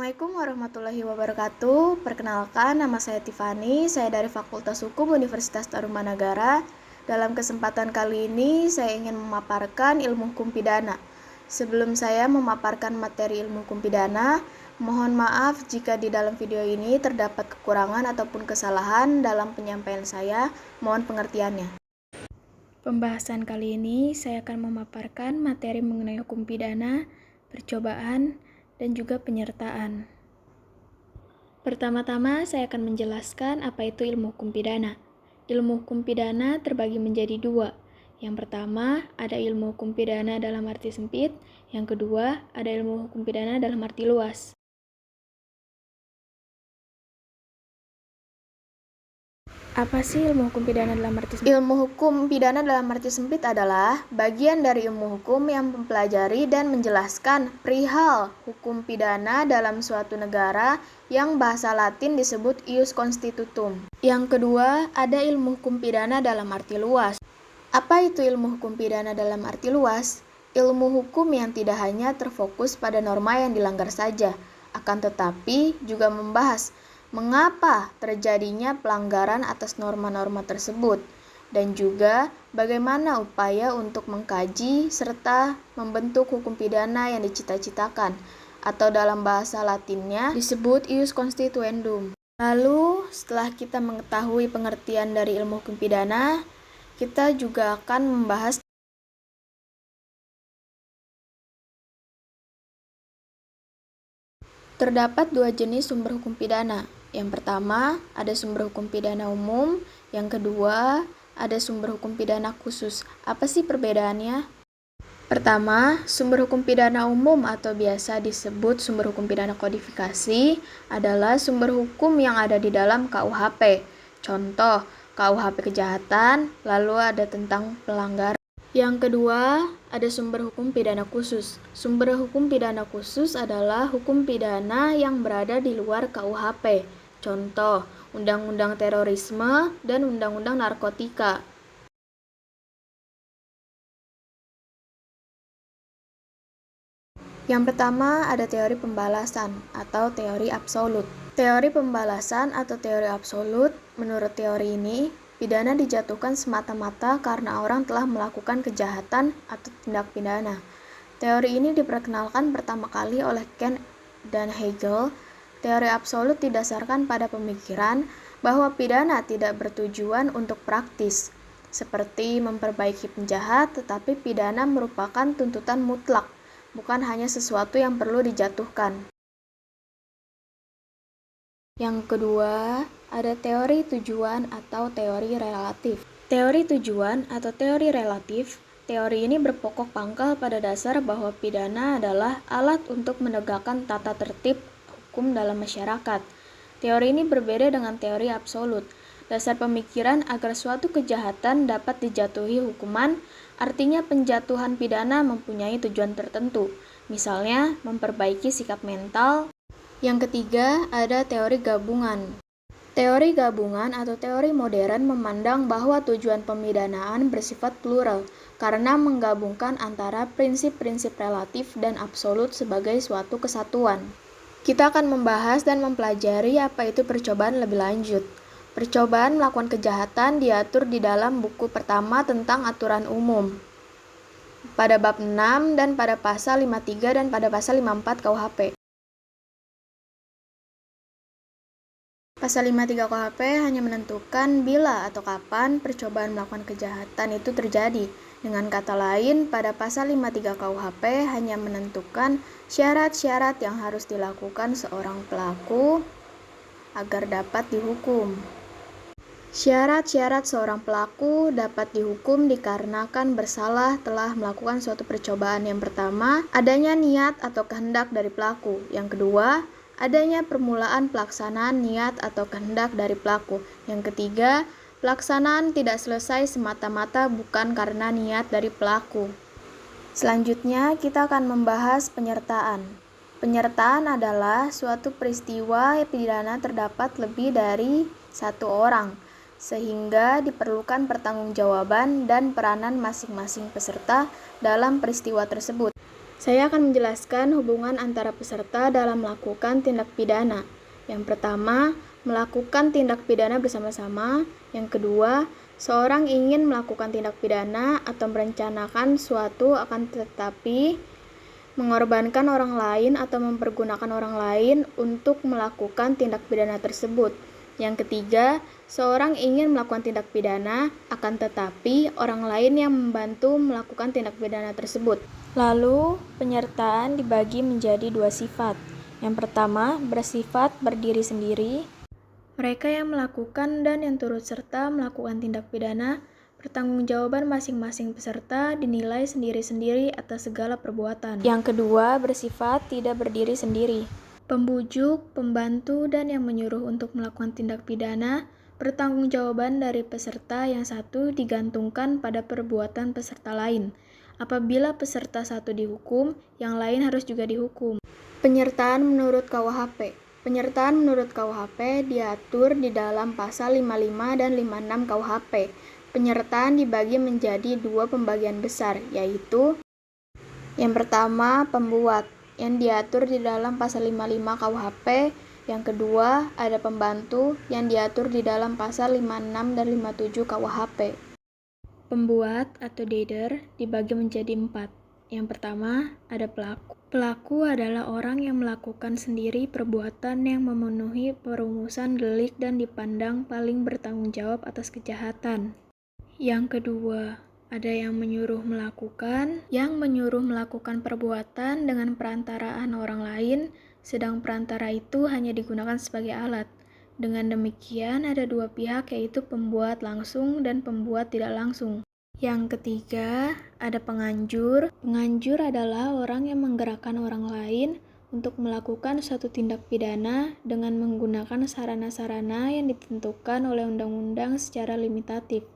Assalamualaikum warahmatullahi wabarakatuh. Perkenalkan, nama saya Tiffany. Saya dari Fakultas Hukum Universitas Tarumanagara. Dalam kesempatan kali ini, saya ingin memaparkan ilmu hukum pidana. Sebelum saya memaparkan materi ilmu hukum pidana, mohon maaf jika di dalam video ini terdapat kekurangan ataupun kesalahan dalam penyampaian saya. Mohon pengertiannya. Pembahasan kali ini, saya akan memaparkan materi mengenai hukum pidana, percobaan, dan juga penyertaan. Pertama-tama, saya akan menjelaskan apa itu ilmu hukum pidana. Ilmu hukum pidana terbagi menjadi dua. Yang pertama, ada ilmu hukum pidana dalam arti sempit. Yang kedua, ada ilmu hukum pidana dalam arti luas. Apa sih ilmu hukum pidana dalam arti sempit? Ilmu hukum pidana dalam arti sempit adalah bagian dari ilmu hukum yang mempelajari dan menjelaskan perihal hukum pidana dalam suatu negara yang bahasa Latin disebut ius constitutum. Yang kedua, ada ilmu hukum pidana dalam arti luas. Apa itu ilmu hukum pidana dalam arti luas? Ilmu hukum yang tidak hanya terfokus pada norma yang dilanggar saja, akan tetapi juga membahas mengapa terjadinya pelanggaran atas norma-norma tersebut, dan juga bagaimana upaya untuk mengkaji serta membentuk hukum pidana yang dicita-citakan, atau dalam bahasa Latinnya disebut ius constituendum. Lalu, setelah kita mengetahui pengertian dari ilmu hukum pidana, kita juga akan membahas terdapat dua jenis sumber hukum pidana. Yang pertama, ada sumber hukum pidana umum. Yang kedua, ada sumber hukum pidana khusus. Apa sih perbedaannya? Pertama, sumber hukum pidana umum atau biasa disebut sumber hukum pidana kodifikasi adalah sumber hukum yang ada di dalam KUHP. Contoh, KUHP kejahatan, lalu ada tentang pelanggaran. Yang kedua, ada sumber hukum pidana khusus. Sumber hukum pidana khusus adalah hukum pidana yang berada di luar KUHP. Contoh, Undang-Undang Terorisme dan Undang-Undang Narkotika. Yang pertama, ada teori pembalasan atau teori absolut. Teori pembalasan atau teori absolut, menurut teori ini, pidana dijatuhkan semata-mata karena orang telah melakukan kejahatan atau tindak pidana. Teori ini diperkenalkan pertama kali oleh Kant dan Hegel. Teori absolut didasarkan pada pemikiran bahwa pidana tidak bertujuan untuk praktis, seperti memperbaiki penjahat, tetapi pidana merupakan tuntutan mutlak, bukan hanya sesuatu yang perlu dijatuhkan. Yang kedua, ada teori tujuan atau teori relatif. Teori tujuan atau teori relatif, teori ini berpokok pangkal pada dasar bahwa pidana adalah alat untuk menegakkan tata tertib hukum dalam masyarakat. Teori ini berbeda dengan teori absolut. Dasar pemikiran agar suatu kejahatan dapat dijatuhi hukuman, artinya penjatuhan pidana mempunyai tujuan tertentu, misalnya memperbaiki sikap mental. Yang ketiga, ada teori gabungan. Teori gabungan atau teori modern memandang bahwa tujuan pemidanaan bersifat plural karena menggabungkan antara prinsip-prinsip relatif dan absolut sebagai suatu kesatuan. Kita akan membahas dan mempelajari apa itu percobaan lebih lanjut. Percobaan melakukan kejahatan diatur di dalam buku pertama tentang aturan umum, pada bab 6 dan pada pasal 53 dan pada pasal 54 KUHP. Pasal 53 KUHP hanya menentukan bila atau kapan percobaan melakukan kejahatan itu terjadi. Dengan kata lain, pada pasal 53 KUHP hanya menentukan syarat-syarat yang harus dilakukan seorang pelaku agar dapat dihukum. Syarat-syarat seorang pelaku dapat dihukum dikarenakan bersalah telah melakukan suatu percobaan. Yang pertama, adanya niat atau kehendak dari pelaku. Yang kedua, adanya permulaan pelaksanaan niat atau kehendak dari pelaku. Yang ketiga, pelaksanaan tidak selesai semata-mata bukan karena niat dari pelaku. Selanjutnya, kita akan membahas penyertaan. Penyertaan adalah suatu peristiwa pidana terdapat lebih dari satu orang, sehingga diperlukan pertanggungjawaban dan peranan masing-masing peserta dalam peristiwa tersebut. Saya akan menjelaskan hubungan antara peserta dalam melakukan tindak pidana. Yang pertama, melakukan tindak pidana bersama-sama. Yang kedua, seorang ingin melakukan tindak pidana atau merencanakan suatu akan tetapi mengorbankan orang lain atau mempergunakan orang lain untuk melakukan tindak pidana tersebut. Yang ketiga, seorang ingin melakukan tindak pidana, akan tetapi orang lain yang membantu melakukan tindak pidana tersebut. Lalu, penyertaan dibagi menjadi dua sifat. Yang pertama, bersifat berdiri sendiri. Mereka yang melakukan dan yang turut serta melakukan tindak pidana, pertanggungjawaban masing-masing peserta dinilai sendiri-sendiri atas segala perbuatan. Yang kedua, bersifat tidak berdiri sendiri. Pembujuk, pembantu, dan yang menyuruh untuk melakukan tindak pidana, pertanggungjawaban dari peserta yang satu digantungkan pada perbuatan peserta lain. Apabila peserta satu dihukum, yang lain harus juga dihukum. Penyertaan menurut KUHP. Penyertaan menurut KUHP diatur di dalam pasal 55 dan 56 KUHP. Penyertaan dibagi menjadi dua pembagian besar, yaitu yang pertama, pembuat, yang diatur di dalam pasal 55 KUHP. Yang kedua, ada pembantu yang diatur di dalam pasal 56 dan 57 KUHP. Pembuat atau dader dibagi menjadi 4. Yang pertama, ada pelaku. Pelaku adalah orang yang melakukan sendiri perbuatan yang memenuhi perumusan delik dan dipandang paling bertanggung jawab atas kejahatan. Yang kedua, ada yang menyuruh melakukan perbuatan dengan perantaraan orang lain, sedang perantara itu hanya digunakan sebagai alat. Dengan demikian, ada dua pihak, yaitu pembuat langsung dan pembuat tidak langsung. Yang ketiga, ada penganjur. Penganjur adalah orang yang menggerakkan orang lain untuk melakukan suatu tindak pidana dengan menggunakan sarana-sarana yang ditentukan oleh undang-undang secara limitatif,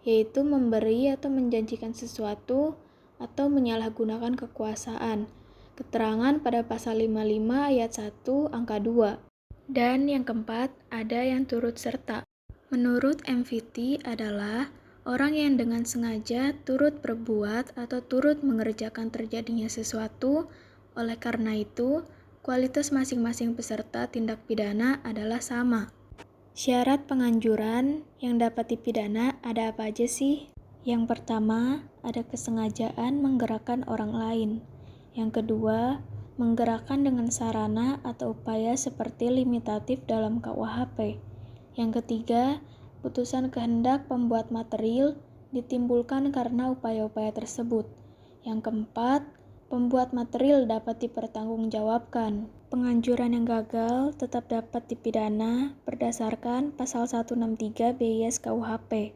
yaitu memberi atau menjanjikan sesuatu atau menyalahgunakan kekuasaan. Keterangan pada pasal 55 ayat 1 angka 2. Dan yang keempat, ada yang turut serta. Menurut MVT adalah orang yang dengan sengaja turut berbuat atau turut mengerjakan terjadinya sesuatu. Oleh karena itu, kualitas masing-masing peserta tindak pidana adalah sama. Syarat penganjuran yang dapat dipidana ada apa aja sih? Yang pertama, ada kesengajaan menggerakkan orang lain. Yang kedua, menggerakkan dengan sarana atau upaya seperti limitatif dalam KUHP. Yang ketiga, putusan kehendak pembuat material ditimbulkan karena upaya-upaya tersebut. Yang keempat, pembuat material dapat dipertanggungjawabkan. Penganjuran yang gagal tetap dapat dipidana berdasarkan pasal 163 BIS KUHP.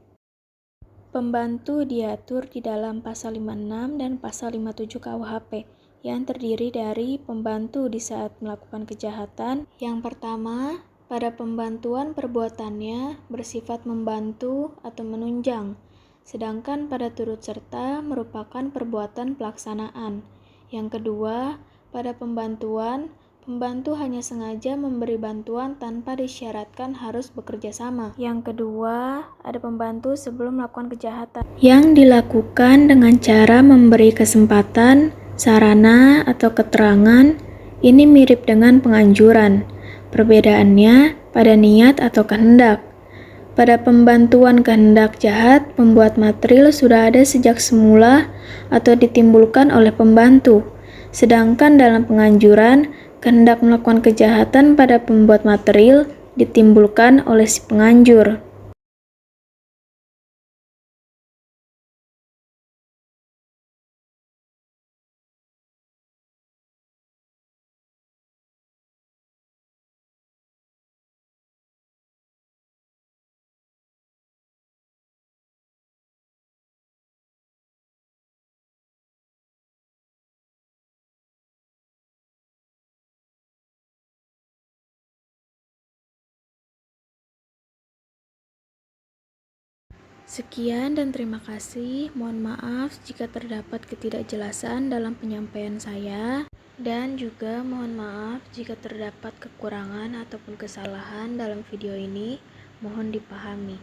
Pembantu diatur di dalam pasal 56 dan pasal 57 KUHP yang terdiri dari pembantu di saat melakukan kejahatan. Yang pertama, pada pembantuan perbuatannya bersifat membantu atau menunjang, sedangkan pada turut serta merupakan perbuatan pelaksanaan. Yang kedua, pada pembantuan, pembantu hanya sengaja memberi bantuan tanpa disyaratkan harus bekerja sama. Yang kedua, ada pembantu sebelum melakukan kejahatan, yang dilakukan dengan cara memberi kesempatan, sarana, atau keterangan. Ini mirip dengan penganjuran. Perbedaannya pada niat atau kehendak. Pada pembantuan kehendak jahat, pembuat material sudah ada sejak semula atau ditimbulkan oleh pembantu. Sedangkan dalam penganjuran, kehendak melakukan kejahatan pada pembuat material ditimbulkan oleh si penganjur. Sekian dan terima kasih. Mohon maaf jika terdapat ketidakjelasan dalam penyampaian saya, dan juga mohon maaf jika terdapat kekurangan ataupun kesalahan dalam video ini. Mohon dipahami.